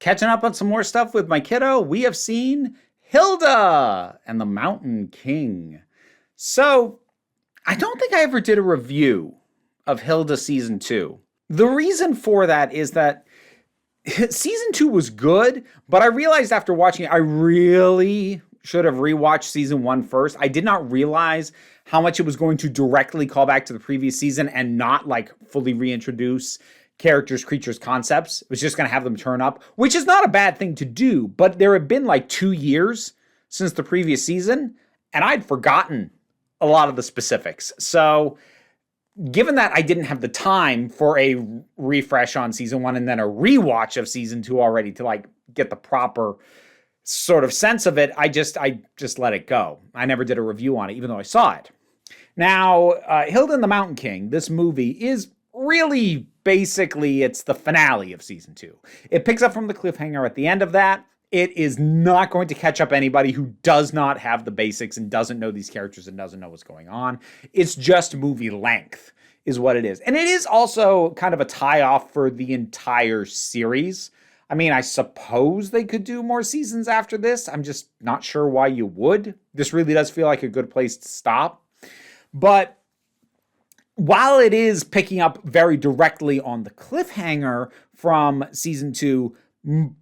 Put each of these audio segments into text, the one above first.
Catching up on some more stuff with my kiddo, we have seen Hilda and the Mountain King. So, I don't think I ever did a review of Hilda Season 2. The reason for that is that Season 2 was good, but I realized after watching it, I really should have rewatched Season 1 first. I did not realize how much it was going to directly call back to the previous season and not like fully reintroduce characters, creatures, concepts. It was just going to have them turn up, which is not a bad thing to do, but there have been like 2 years since the previous season, and I'd forgotten a lot of the specifics. So given that I didn't have the time for a refresh on Season 1 and then a rewatch of Season 2 already to like get the proper sort of sense of it, I just let it go. I never did a review on it, even though I saw it. Now, Hilda and the Mountain King, this movie is really basically, it's the finale of Season 2. It picks up from the cliffhanger at the end of that. It is not going to catch up anybody who does not have the basics and doesn't know these characters and doesn't know what's going on. It's just movie length is what it is. And it is also kind of a tie-off for the entire series. I mean, I suppose they could do more seasons after this. I'm just not sure why you would. This really does feel like a good place to stop. But while it is picking up very directly on the cliffhanger from Season 2,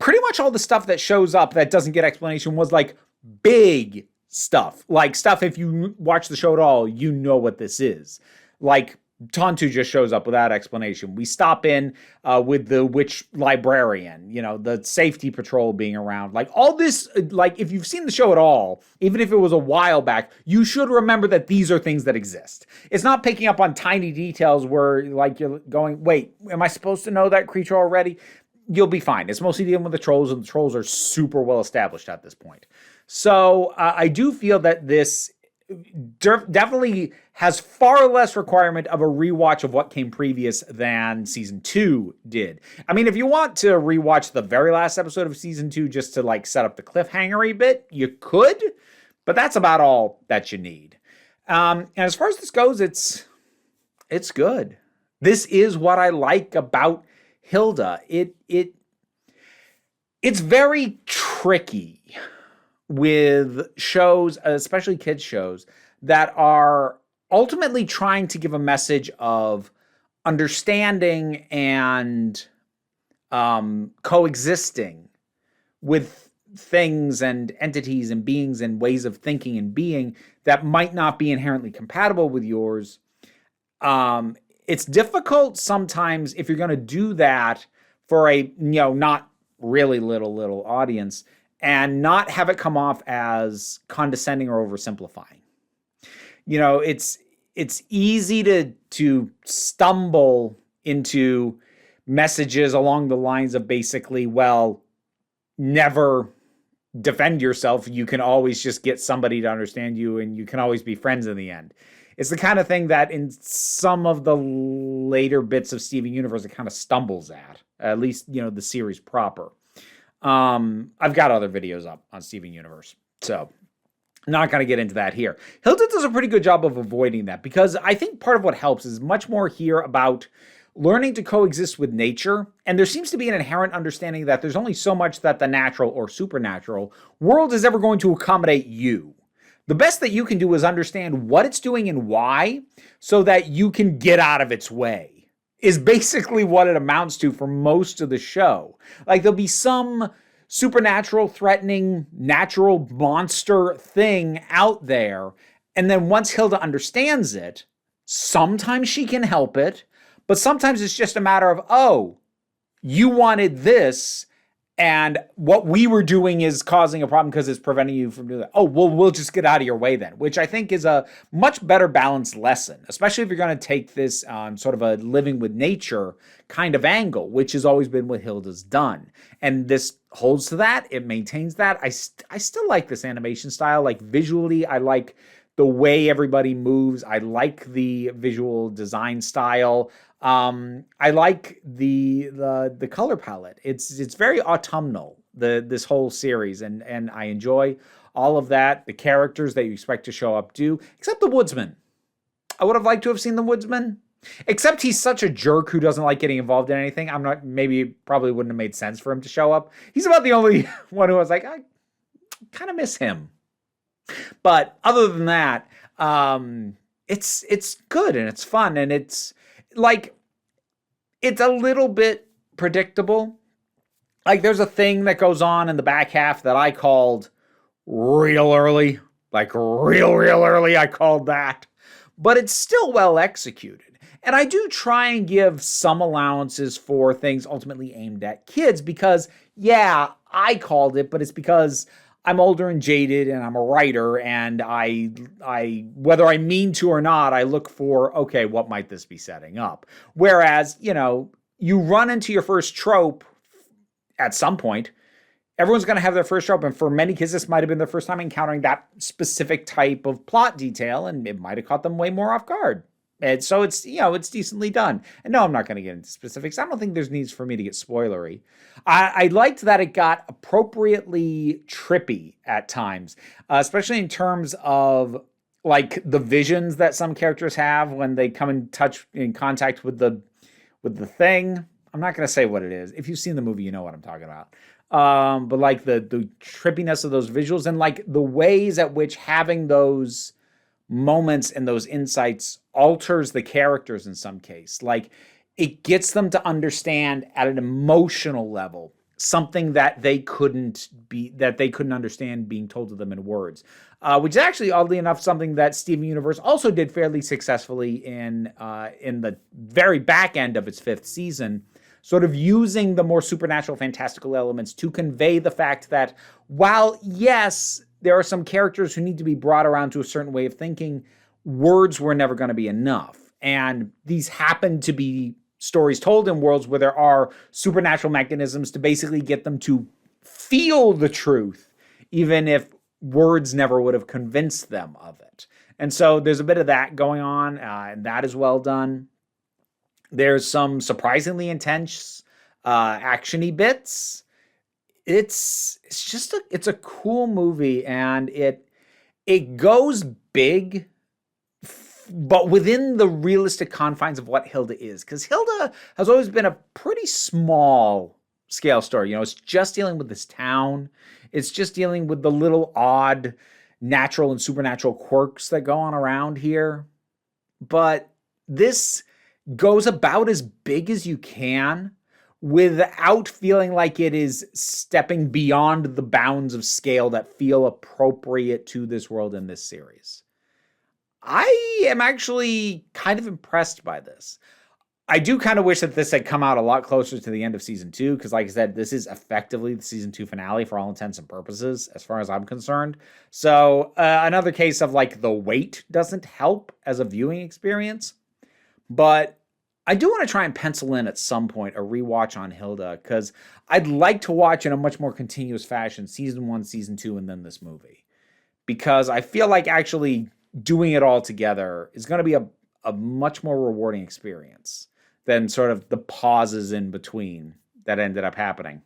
pretty much all the stuff that shows up that doesn't get explanation was like big stuff. Like stuff, if you watch the show at all, you know what this is. Like Tontu just shows up without explanation. We stop in with the witch librarian, you know, the safety patrol being around. Like all this, like if you've seen the show at all, even if it was a while back, you should remember that these are things that exist. It's not picking up on tiny details where like you're going, wait, am I supposed to know that creature already? You'll be fine. It's mostly dealing with the trolls, and the trolls are super well established at this point. So I do feel that this definitely has far less requirement of a rewatch of what came previous than Season 2 did. I mean, if you want to rewatch the very last episode of Season 2 just to like set up the cliffhanger a bit, you could, but that's about all that you need. And as far as this goes, it's good. This is what I like about Hilda. It's very tricky with shows, especially kids shows, that are ultimately trying to give a message of understanding and coexisting with things and entities and beings and ways of thinking and being that might not be inherently compatible with yours. It's difficult sometimes if you're going to do that for a, not really little audience and not have it come off as condescending or oversimplifying. It's easy to stumble into messages along the lines of basically, well, never defend yourself. You can always just get somebody to understand you and you can always be friends in the end. It's the kind of thing that in some of the later bits of Steven Universe, it kind of stumbles at least, the series proper. I've got other videos up on Steven Universe, so I'm not going to get into that here. Hilda does a pretty good job of avoiding that because I think part of what helps is much more here about learning to coexist with nature. And there seems to be an inherent understanding that there's only so much that the natural or supernatural world is ever going to accommodate you. The best that you can do is understand what it's doing and why so that you can get out of its way is basically what it amounts to for most of the show. Like there'll be some supernatural, threatening, natural monster thing out there. And then once Hilda understands it, sometimes she can help it, but sometimes it's just a matter of, oh, you wanted this, and what we were doing is causing a problem because it's preventing you from doing that. Oh, well, we'll just get out of your way then, which I think is a much better balanced lesson, especially if you're going to take this on sort of a living with nature kind of angle, which has always been what Hilda's done. And this holds to that. It maintains that. I still like this animation style. Like visually, I like the way everybody moves. I like the visual design style. I like the color palette. It's very autumnal, this whole series, and I enjoy all of that. The characters that you expect to show up do, except the woodsman. I would have liked to have seen the woodsman. Except he's such a jerk who doesn't like getting involved in anything. Probably wouldn't have made sense for him to show up. He's about the only one who was like, I kind of miss him. But other than that, it's good and it's fun and it's like, it's a little bit predictable. Like there's a thing that goes on in the back half that I called real early, like real early. I called that, but it's still well executed. And I do try and give some allowances for things ultimately aimed at kids because, yeah, I called it, but it's because I'm older and jaded and I'm a writer and I whether I mean to or not, I look for, okay, what might this be setting up? Whereas, you run into your first trope at some point. Everyone's going to have their first trope. And for many kids, this might have been their first time encountering that specific type of plot detail and it might have caught them way more off guard. And so it's, it's decently done. And no, I'm not going to get into specifics. I don't think there's needs for me to get spoilery. I liked that it got appropriately trippy at times, especially in terms of like the visions that some characters have when they come in contact with the thing. I'm not going to say what it is. If you've seen the movie, you know what I'm talking about. But like the trippiness of those visuals and like the ways at which having those moments and those insights alters the characters in some case. Like it gets them to understand at an emotional level something that they couldn't understand being told to them in words, which is actually oddly enough something that Steven Universe also did fairly successfully in the very back end of its 5th season, sort of using the more supernatural fantastical elements to convey the fact that while yes, there are some characters who need to be brought around to a certain way of thinking, words were never going to be enough. And these happen to be stories told in worlds where there are supernatural mechanisms to basically get them to feel the truth, even if words never would have convinced them of it. And so there's a bit of that going on, and that is well done. There's some surprisingly intense action-y bits. It's a cool movie, and it goes big, but within the realistic confines of what Hilda is. Because Hilda has always been a pretty small scale story. It's just dealing with this town. It's just dealing with the little odd natural and supernatural quirks that go on around here. But this goes about as big as you can without feeling like it is stepping beyond the bounds of scale that feel appropriate to this world in this series. I am actually kind of impressed by this. I do kind of wish that this had come out a lot closer to the end of season 2, because like I said, this is effectively the season 2 finale for all intents and purposes, as far as I'm concerned. So another case of like the weight doesn't help as a viewing experience, but I do want to try and pencil in at some point a rewatch on Hilda, because I'd like to watch in a much more continuous fashion season 1, season 2, and then this movie. Because I feel like actually doing it all together is going to be a much more rewarding experience than sort of the pauses in between that ended up happening.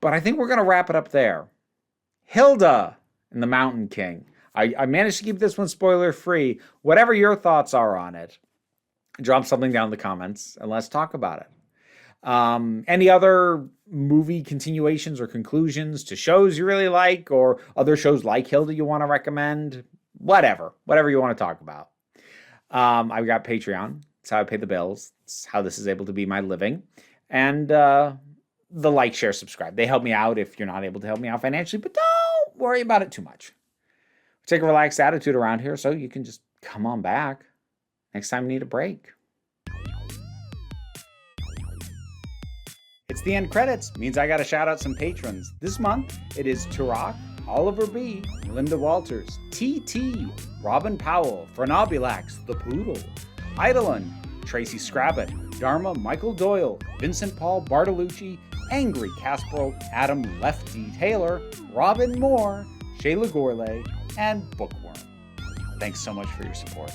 But I think we're going to wrap it up there. Hilda and the Mountain King. I managed to keep this one spoiler free. Whatever your thoughts are on it, drop something down in the comments and let's talk about it. Any other movie continuations or conclusions to shows you really like, or other shows like Hilda you want to recommend? Whatever you want to talk about. I've got Patreon. It's how I pay the bills. It's how this is able to be my living. And the like, share, subscribe. They help me out if you're not able to help me out financially, but don't worry about it too much. We take a relaxed attitude around here, so you can just come on back next time you need a break. It's the end credits. Means I got to shout out some patrons. This month, it is Turok, Oliver B., Linda Walters, TT, Robin Powell, Fernobulax, The Poodle, Eidolon, Tracy Scrabbit, Dharma, Michael Doyle, Vincent Paul Bartolucci, Angry Casperl, Adam Lefty Taylor, Robin Moore, Shayla Gourlay, and Bookworm. Thanks so much for your support.